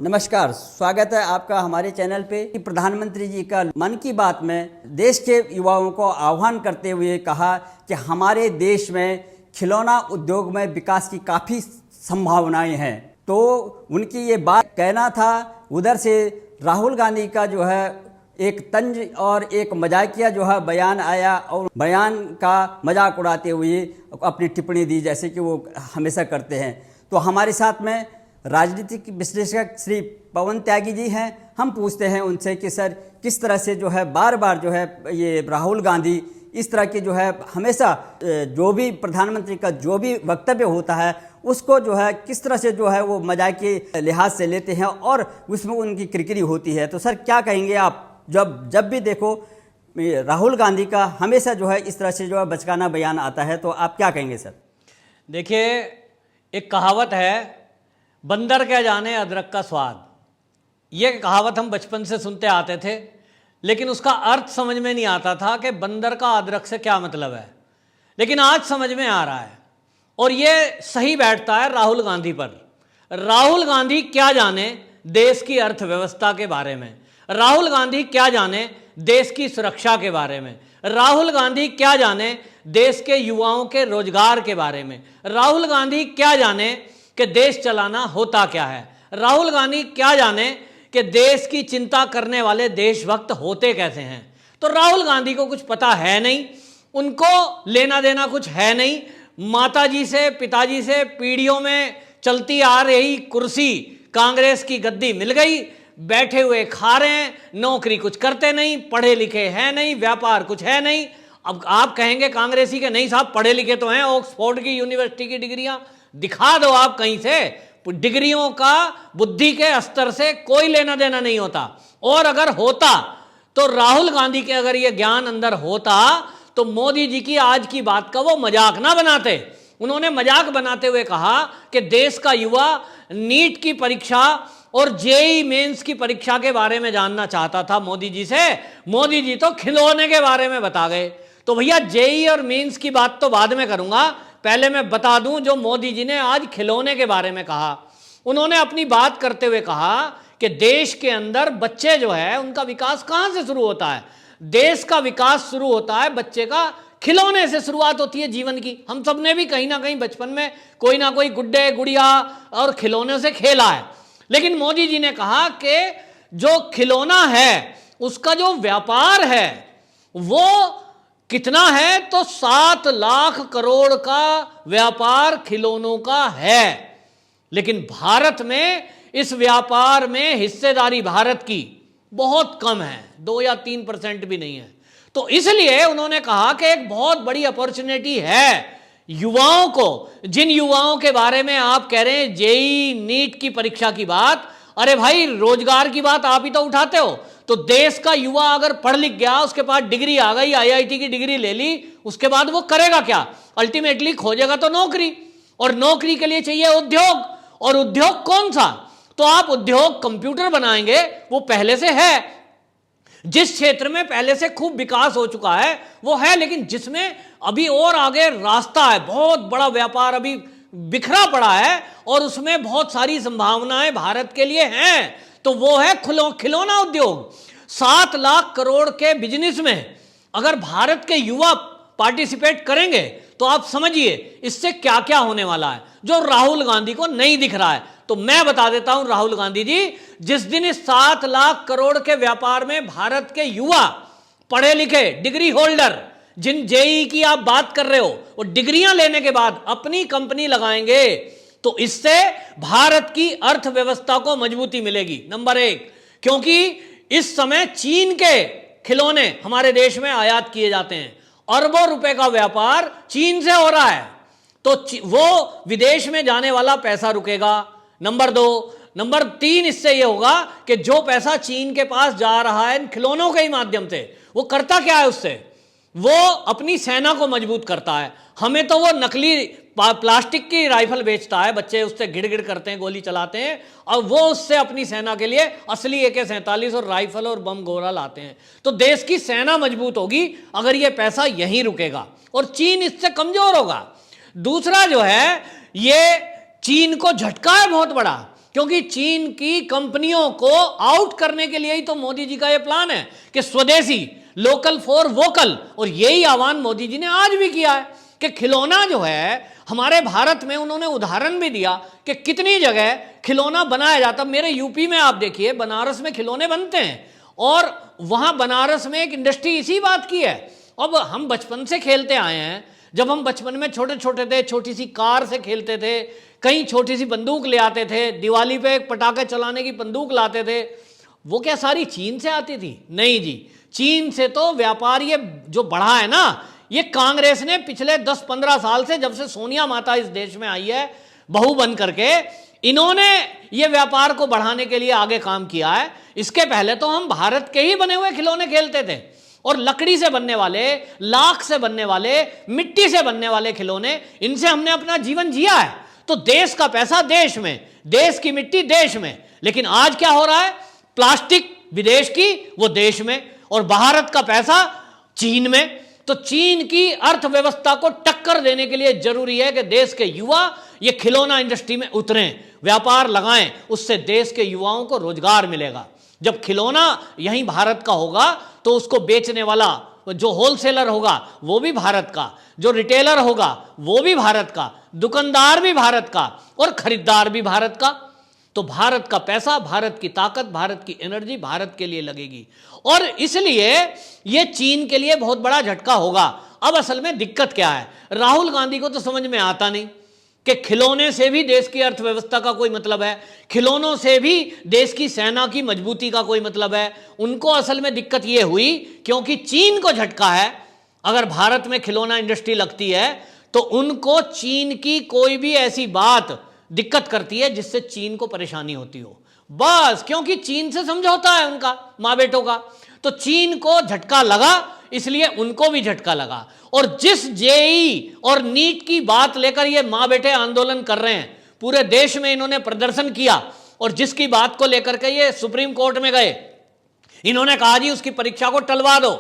नमस्कार, स्वागत है आपका हमारे चैनल पे। प्रधानमंत्री जी का मन की बात में देश के युवाओं को आह्वान करते हुए कहा कि हमारे देश में खिलौना उद्योग में विकास की काफ़ी संभावनाएं हैं। तो उनकी ये बात कहना था। उधर से राहुल गांधी का जो है एक तंज और एक मजाकिया जो है बयान आया और बयान का मजाक उड़ाते हुए अपनी टिप्पणी दी, जैसे कि वो हमेशा करते हैं। तो हमारे साथ में राजनीतिक विश्लेषक श्री पवन त्यागी जी हैं। हम पूछते हैं उनसे कि सर, किस तरह से जो है बार बार जो है ये राहुल गांधी इस तरह के जो है हमेशा जो भी प्रधानमंत्री का जो भी वक्तव्य होता है उसको जो है किस तरह से जो है वो मजाक के लिहाज से लेते हैं और उसमें उनकी किरकिरी होती है। तो सर, क्या कहेंगे आप, जब भी देखो राहुल गांधी का हमेशा जो है इस तरह से जो है बचकाना बयान आता है, तो आप क्या कहेंगे सर? देखिए, एक कहावत है, बंदर क्या जाने अदरक का स्वाद। ये कहावत हम बचपन से सुनते आते थे, लेकिन उसका अर्थ समझ में नहीं आता था कि बंदर का अदरक से क्या मतलब है। लेकिन आज समझ में आ रहा है और ये सही बैठता है राहुल गांधी पर। राहुल गांधी क्या जाने देश की अर्थव्यवस्था के बारे में, राहुल गांधी क्या जाने देश की सुरक्षा के बारे में, राहुल गांधी क्या जाने देश के युवाओं के रोजगार के बारे में, राहुल गांधी क्या जाने कि देश चलाना होता क्या है, राहुल गांधी क्या जाने कि देश की चिंता करने वाले देशभक्त होते कैसे हैं। तो राहुल गांधी को कुछ पता है नहीं, उनको लेना देना कुछ है नहीं। माताजी से पिताजी से पीढ़ियों में चलती आ रही कुर्सी, कांग्रेस की गद्दी मिल गई, बैठे हुए खा रहे हैं, नौकरी कुछ करते नहीं, पढ़े लिखे हैं नहीं, व्यापार कुछ है नहीं। अब आप कहेंगे कांग्रेसी के, नहीं साहब पढ़े लिखे तो हैं, ऑक्सफोर्ड की यूनिवर्सिटी की डिग्रियां दिखा दो आप कहीं से। डिग्रियों का बुद्धि के स्तर से कोई लेना देना नहीं होता। और अगर होता तो राहुल गांधी के अगर ये ज्ञान अंदर होता तो मोदी जी की आज की बात का वो मजाक ना बनाते। उन्होंने मजाक बनाते हुए कहा कि देश का युवा नीट की परीक्षा और जेईई मेंस की परीक्षा के बारे में जानना चाहता था मोदी जी से। मोदी जी तो खिलौने के बारे में बता गए। तो भैया, जेईई और मेंस की बात तो बाद में करूंगा, पहले मैं बता दूं जो मोदी जी ने आज खिलौने के बारे में कहा। उन्होंने अपनी बात करते हुए कहा कि देश के अंदर बच्चे जो है उनका विकास कहां से शुरू होता है। देश का विकास शुरू होता है बच्चे का खिलौने से, शुरुआत होती है जीवन की। हम सब ने भी कहीं ना कहीं बचपन में कोई ना कोई गुड्डे गुड़िया और खिलौने से खेला है। लेकिन मोदी जी ने कहा कि जो खिलौना है उसका जो व्यापार है वो कितना है, तो 7 लाख करोड़ का व्यापार खिलौनों का है। लेकिन भारत में इस व्यापार में हिस्सेदारी भारत की बहुत कम है, 2 या 3% भी नहीं है। तो इसलिए उन्होंने कहा कि एक बहुत बड़ी अपॉर्चुनिटी है युवाओं को। जिन युवाओं के बारे में आप कह रहे हैं जेईई नीट की परीक्षा की बात, अरे भाई, रोजगार की बात आप ही तो उठाते हो। तो देश का युवा अगर पढ़ लिख गया, उसके पास डिग्री आ गई, आईआईटी की डिग्री ले ली, उसके बाद वो करेगा क्या? अल्टीमेटली खोजेगा तो नौकरी, और नौकरी के लिए चाहिए उद्योग। और उद्योग कौन सा? तो आप उद्योग कंप्यूटर बनाएंगे, वो पहले से है। जिस क्षेत्र में पहले से खूब विकास हो चुका है वो है, लेकिन जिसमें अभी और आगे रास्ता है, बहुत बड़ा व्यापार अभी बिखरा पड़ा है और उसमें बहुत सारी संभावनाएं भारत के लिए हैं, तो वो है खिलौना उद्योग। 7 लाख करोड़ के बिजनेस में अगर भारत के युवा पार्टिसिपेट करेंगे तो आप समझिए इससे क्या क्या होने वाला है, जो राहुल गांधी को नहीं दिख रहा है। तो मैं बता देता हूं, राहुल गांधी जी, जिस दिन इस 7 लाख करोड़ के व्यापार में भारत के युवा पढ़े लिखे डिग्री होल्डर, जिन जेईई की आप बात कर रहे हो, वो डिग्रियां लेने के बाद अपनी कंपनी लगाएंगे तो इससे भारत की अर्थव्यवस्था को मजबूती मिलेगी। नंबर 1, क्योंकि इस समय चीन के खिलौने हमारे देश में आयात किए जाते हैं, अरबों रुपए का व्यापार चीन से हो रहा है, तो वो विदेश में जाने वाला पैसा रुकेगा। नंबर 2, नंबर 3, इससे यह होगा कि जो पैसा चीन के पास जा रहा है इन खिलौनों के ही माध्यम से, वो करता क्या है उससे? वो अपनी सेना को मजबूत करता है। हमें तो वो नकली प्लास्टिक की राइफल बेचता है, बच्चे उससे गिड़ करते हैं, गोली चलाते हैं, और वो उससे अपनी सेना के लिए असली AK-47 और राइफल और बम गोला लाते हैं। तो देश की सेना मजबूत होगी अगर ये पैसा यहीं रुकेगा, और चीन इससे कमजोर होगा। दूसरा जो है, ये चीन को झटका है बहुत बड़ा क्योंकि चीन की कंपनियों को आउट करने के लिए ही तो मोदी जी का यह प्लान है कि स्वदेशी, लोकल फॉर वोकल। और यही आह्वान मोदी जी ने आज भी किया है कि खिलौना जो है हमारे भारत में, उन्होंने उदाहरण भी दिया कि कितनी जगह खिलौना बनाया जाता। मेरे यूपी में आप देखिए, बनारस में खिलौने बनते हैं, और वहां बनारस में एक इंडस्ट्री इसी बात की है। अब हम बचपन से खेलते आए हैं, जब हम बचपन में छोटे छोटे थे, छोटी सी कार से खेलते थे, कहीं छोटी सी बंदूक ले आते थे, दिवाली पे पटाखे चलाने की बंदूक लाते थे, वो क्या सारी चीन से आती थी? नहीं जी, चीन से तो व्यापार ये जो बढ़ा है ना, ये कांग्रेस ने पिछले 10-15 साल से, जब से सोनिया माता इस देश में आई है बहू बन करके, इन्होंने ये व्यापार को बढ़ाने के लिए आगे काम किया है। इसके पहले तो हम भारत के ही बने हुए खिलौने खेलते थे, और लकड़ी से बनने वाले, लाख से बनने वाले, मिट्टी से बनने वाले खिलौने, इनसे हमने अपना जीवन जिया है। तो देश का पैसा देश में, देश की मिट्टी देश में। लेकिन आज क्या हो रहा है? प्लास्टिक विदेश की, वो देश में, और भारत का पैसा चीन में। तो चीन की अर्थव्यवस्था को टक्कर देने के लिए जरूरी है कि देश के युवा ये खिलौना इंडस्ट्री में उतरें, व्यापार लगाएं, उससे देश के युवाओं को रोजगार मिलेगा। जब खिलौना यहीं भारत का होगा तो उसको बेचने वाला जो होलसेलर होगा वो भी भारत का, जो रिटेलर होगा वो भी भारत का, दुकानदार भी भारत का, और खरीदार भी भारत का। तो भारत का पैसा, भारत की ताकत, भारत की एनर्जी भारत के लिए लगेगी, और इसलिए यह चीन के लिए बहुत बड़ा झटका होगा। अब असल में दिक्कत क्या है? राहुल गांधी को तो समझ में आता नहीं कि खिलौने से भी देश की अर्थव्यवस्था का कोई मतलब है, खिलौनों से भी देश की सेना की मजबूती का कोई मतलब है। उनको असल में दिक्कत यह हुई क्योंकि चीन को झटका है। अगर भारत में खिलौना इंडस्ट्री लगती है तो उनको चीन की कोई भी ऐसी बात दिक्कत करती है जिससे चीन को परेशानी होती हो, बस क्योंकि चीन से समझौता है उनका, माँ बेटों का। तो चीन को झटका लगा, इसलिए उनको भी झटका लगा। और जिस जेई और नीट की बात लेकर ये माँ बेटे आंदोलन कर रहे हैं, पूरे देश में इन्होंने प्रदर्शन किया, और जिसकी बात को लेकर के ये सुप्रीम कोर्ट में गए, इन्होंने कहा जी उसकी परीक्षा को टलवा दो।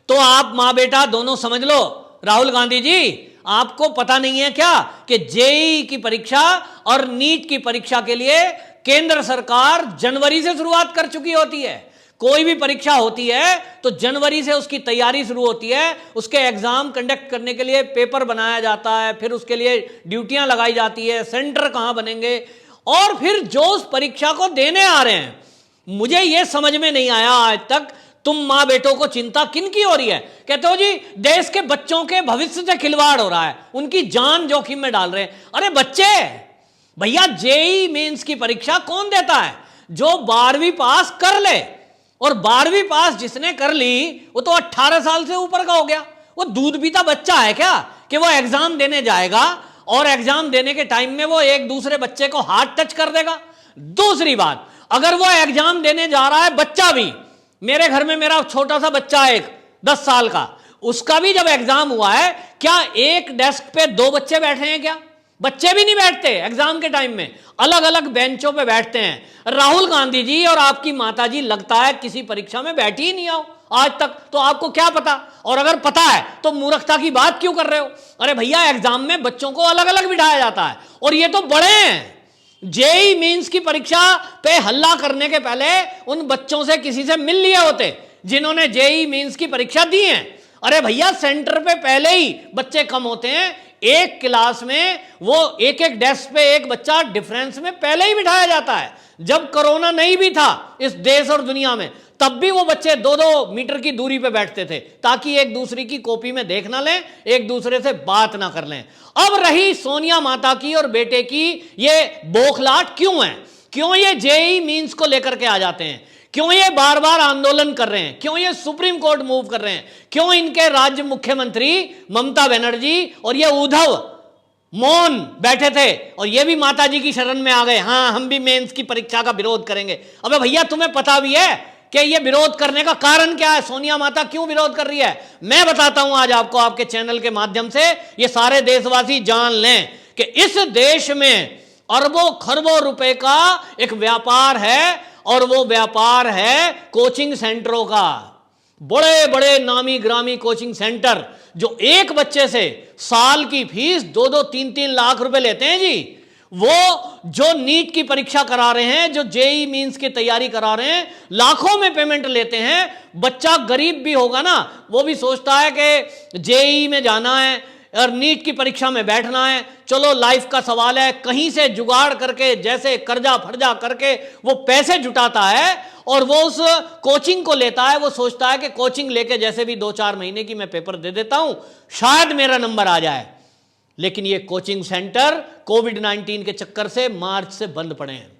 तो आप माँ बेटा दोनों समझ लो, राहुल गांधी जी, आपको पता नहीं है क्या कि जेई की परीक्षा और नीट की परीक्षा के लिए केंद्र सरकार जनवरी से शुरुआत कर चुकी होती है। कोई भी परीक्षा होती है तो जनवरी से उसकी तैयारी शुरू होती है, उसके एग्जाम कंडक्ट करने के लिए पेपर बनाया जाता है, फिर उसके लिए ड्यूटियां लगाई जाती है, सेंटर कहां बनेंगे, और फिर जो उस परीक्षा को देने आ रहे हैं, मुझे यह समझ में नहीं आया आज तक तुम माँ बेटों को चिंता किन की हो रही है? कहते हो जी देश के बच्चों के भविष्य से खिलवाड़ हो रहा है, उनकी जान जोखिम में डाल रहे हैं। अरे बच्चे, भैया जेई मेंस की परीक्षा कौन देता है? जो 12वीं पास कर ले, और 12वीं पास जिसने कर ली वो तो 18 साल से ऊपर का हो गया। वो दूध पीता बच्चा है क्या कि वो एग्जाम देने जाएगा और एग्जाम देने के टाइम में वो एक दूसरे बच्चे को हाथ टच कर देगा? दूसरी बात, अगर वो एग्जाम देने जा रहा है बच्चा भी, मेरे घर में मेरा छोटा सा बच्चा है 10 साल का, उसका भी जब एग्जाम हुआ है, क्या एक डेस्क पे 2 बच्चे बैठे हैं? क्या बच्चे भी नहीं बैठते एग्जाम के टाइम में, अलग अलग बेंचों पे बैठते हैं। राहुल गांधी जी और आपकी माताजी लगता है किसी परीक्षा में बैठी ही नहीं आओ आज तक, तो आपको क्या पता? और अगर पता है तो मूर्खता की बात क्यों कर रहे हो? अरे भैया, एग्जाम में बच्चों को अलग अलग बिठाया जाता है, और ये तो बड़े हैं। जेई मींस की परीक्षा पे हल्ला करने के पहले उन बच्चों से किसी से मिल लिए होते जिन्होंने जेई मींस की परीक्षा दी है। अरे भैया, सेंटर पे पहले ही बच्चे कम होते हैं, एक क्लास में वो एक एक डेस्क पे एक बच्चा डिफरेंस में पहले ही बिठाया जाता है। जब कोरोना नहीं भी था इस देश और दुनिया में, तब भी वो बच्चे 2-2 मीटर की दूरी पे बैठते थे ताकि एक दूसरे की कॉपी में देख ना लें, एक दूसरे से बात ना कर लें। अब रही सोनिया माता की और बेटे की ये बौखलाहट क्यों है? क्यों ये जेई मींस को लेकर के आ जाते हैं? क्यों ये बार बार आंदोलन कर रहे हैं? क्यों ये सुप्रीम कोर्ट मूव कर रहे हैं? क्यों इनके राज्य मुख्यमंत्री ममता बनर्जी और ये उद्धव मौन बैठे थे और ये भी माताजी की शरण में आ गए, हाँ हम भी मेंस की परीक्षा का विरोध करेंगे? अबे भैया, तुम्हें पता भी है कि ये विरोध करने का कारण क्या है? सोनिया माता क्यों विरोध कर रही है? मैं बताता हूं आज आपको, आपके चैनल के माध्यम से ये सारे देशवासी जान लें कि इस देश में अरबों खरबों रुपए का एक व्यापार है, और वो व्यापार है कोचिंग सेंटरों का। बड़े बड़े नामी ग्रामी कोचिंग सेंटर जो एक बच्चे से साल की फीस 2-2, 3-3 लाख रुपए लेते हैं जी, वो जो नीट की परीक्षा करा रहे हैं, जो जेई मींस की तैयारी करा रहे हैं, लाखों में पेमेंट लेते हैं। बच्चा गरीब भी होगा ना, वो भी सोचता है कि जेई में जाना है और नीट की परीक्षा में बैठना है, चलो लाइफ का सवाल है, कहीं से जुगाड़ करके जैसे कर्जा फर्जा करके वो पैसे जुटाता है और वो उस कोचिंग को लेता है। वो सोचता है कि कोचिंग लेके जैसे भी 2-4 महीने की मैं पेपर दे देता हूं, शायद मेरा नंबर आ जाए। लेकिन ये कोचिंग सेंटर कोविड-19 के चक्कर से मार्च से बंद पड़े हैं।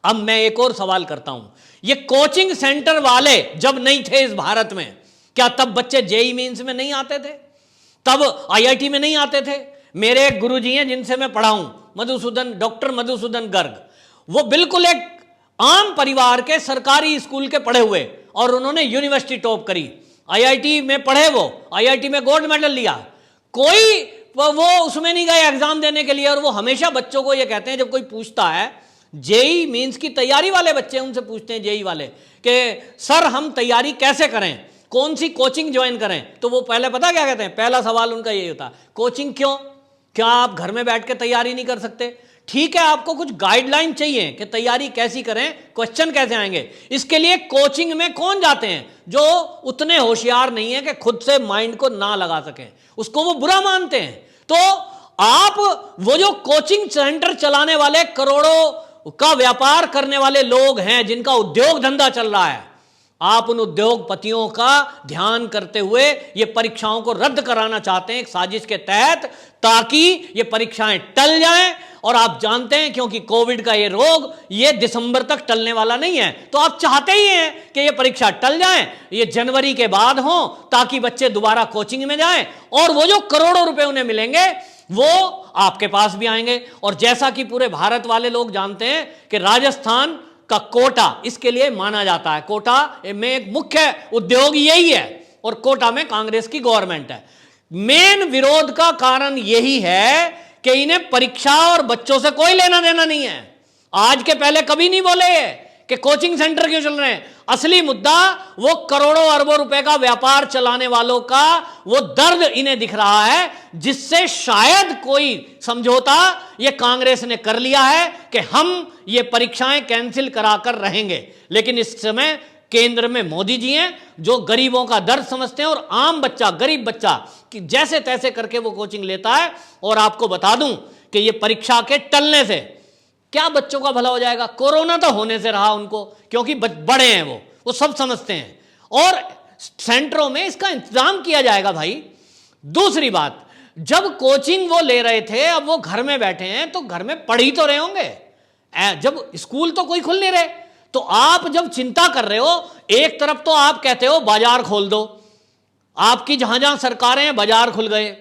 अब मैं एक और सवाल करता हूं, ये कोचिंग सेंटर वाले जब नहीं थे इस भारत में, क्या तब बच्चे जेई मींस में नहीं आते थे? तब आईआईटी में नहीं आते थे? मेरे एक गुरुजी हैं जिनसे मैं पढ़ा हूं, डॉक्टर मधुसूदन गर्ग। वो बिल्कुल एक आम परिवार के सरकारी स्कूल के पढ़े हुए, और उन्होंने यूनिवर्सिटी टॉप करी, आईआईटी में पढ़े, वो आईआईटी में गोल्ड मेडल लिया। कोई वो उसमें नहीं गए एग्जाम देने के लिए। और वो हमेशा बच्चों को ये कहते हैं, जब कोई पूछता है, जेई मींस की तैयारी वाले बच्चे उनसे पूछते हैं जेई वाले कि सर हम तैयारी कैसे करें, कौन सी कोचिंग ज्वाइन करें, तो वो पहले पता क्या कहते हैं? पहला सवाल उनका यही होता है, कोचिंग क्यों? क्या आप घर में बैठ के तैयारी नहीं कर सकते? ठीक है, आपको कुछ गाइडलाइन चाहिए कि तैयारी कैसी करें, क्वेश्चन कैसे आएंगे। इसके लिए कोचिंग में कौन जाते हैं? जो उतने होशियार नहीं है कि खुद से माइंड को ना लगा सकें, उसको वो बुरा मानते हैं। तो आप वो जो कोचिंग सेंटर चलाने वाले, करोड़ों का व्यापार करने वाले लोग हैं, जिनका उद्योग धंधा चल रहा है, आप उन उद्योगपतियों का ध्यान करते हुए ये परीक्षाओं को रद्द कराना चाहते हैं एक साजिश के तहत, ताकि ये परीक्षाएं टल जाएं। और आप जानते हैं, क्योंकि कोविड का ये रोग ये दिसंबर तक टलने वाला नहीं है, तो आप चाहते ही हैं कि ये परीक्षा टल जाए, ये जनवरी के बाद हो, ताकि बच्चे दोबारा कोचिंग में जाएं और वो जो करोड़ों रुपए उन्हें मिलेंगे वो आपके पास भी आएंगे। और जैसा कि पूरे भारत वाले लोग जानते हैं कि राजस्थान का कोटा इसके लिए माना जाता है, कोटा में एक मुख्य उद्योग यही है, और कोटा में कांग्रेस की गवर्नमेंट है। मेन विरोध का कारण यही है कि इन्हें परीक्षा और बच्चों से कोई लेना देना नहीं है। आज के पहले कभी नहीं बोले कि कोचिंग सेंटर क्यों चल रहे हैं। असली मुद्दा वो करोड़ों अरबों रुपए का व्यापार चलाने वालों का वो दर्द इन्हें दिख रहा है, जिससे शायद कोई समझौता ये कांग्रेस ने कर लिया है कि हम ये परीक्षाएं कैंसिल कराकर रहेंगे। लेकिन इस समय केंद्र में मोदी जी हैं, जो गरीबों का दर्द समझते हैं, और आम बच्चा, गरीब बच्चा कि जैसे तैसे करके वो कोचिंग लेता है। और आपको बता दूं कि ये परीक्षा के टलने से क्या बच्चों का भला हो जाएगा? कोरोना तो होने से रहा उनको, क्योंकि बड़े हैं वो सब समझते हैं, और सेंटरों में इसका इंतजाम किया जाएगा भाई। दूसरी बात, जब कोचिंग वो ले रहे थे, अब वो घर में बैठे हैं, तो घर में पढ़ ही तो रहे होंगे। जब स्कूल तो कोई खुल नहीं रहे, तो आप जब चिंता कर रहे हो, एक तरफ तो आप कहते हो बाजार खोल दो, आपकी जहां जहां सरकारें हैं बाजार खुल गए,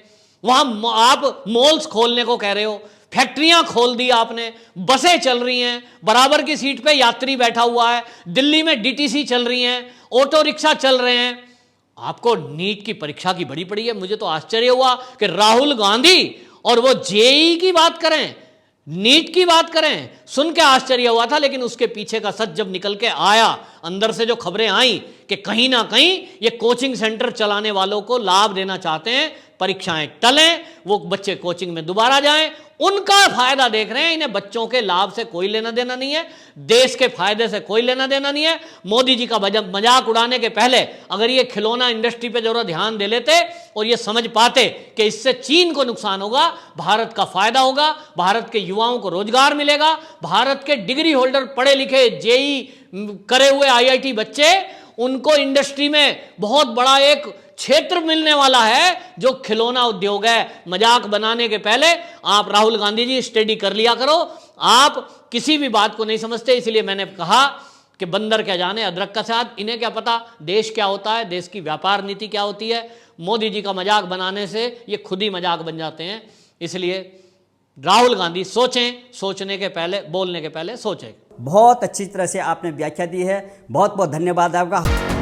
वहां आप मॉल्स खोलने को कह रहे हो, फैक्ट्रियां खोल दी आपने, बसें चल रही हैं, बराबर की सीट पे यात्री बैठा हुआ है, दिल्ली में डीटीसी चल रही हैं, ऑटो रिक्शा चल रहे हैं। आपको नीट की परीक्षा की बड़ी पड़ी है। मुझे तो आश्चर्य हुआ कि राहुल गांधी और वो जेई की बात करें, नीट की बात करें, सुन के आश्चर्य हुआ था। लेकिन उसके पीछे का सच जब निकल के आया, अंदर से जो खबरें आई कि कहीं ना कहीं ये कोचिंग सेंटर चलाने वालों को लाभ देना चाहते हैं, परीक्षाएं टलें, वो बच्चे कोचिंग में दोबारा जाएं, उनका फायदा देख रहे हैं। इन्हें बच्चों के लाभ से कोई लेना देना नहीं है, देश के फायदे से कोई लेना देना नहीं है। मोदी जी का मजाक उड़ाने के पहले अगर ये खिलौना इंडस्ट्री पे जरूर ध्यान दे लेते और ये समझ पाते कि इससे चीन को नुकसान होगा, भारत का फायदा होगा, भारत के युवाओं को रोजगार मिलेगा, भारत के डिग्री होल्डर, पढ़े लिखे, जेई करे हुए आईआईटी बच्चे, उनको इंडस्ट्री में बहुत बड़ा एक क्षेत्र मिलने वाला है जो खिलौना उद्योग है। मजाक बनाने के पहले आप राहुल गांधी जी स्टडी कर लिया करो, आप किसी भी बात को नहीं समझते। इसलिए मैंने कहा कि बंदर क्या जाने अदरक का स्वाद, इन्हें क्या पता देश क्या होता है, देश की व्यापार नीति क्या होती है। मोदी जी का मजाक बनाने से ये खुद ही मजाक बन जाते हैं। इसलिए राहुल गांधी सोचें, सोचने के पहले, बोलने के पहले सोचें। बहुत अच्छी तरह से आपने व्याख्या दी है, बहुत बहुत धन्यवाद आपका।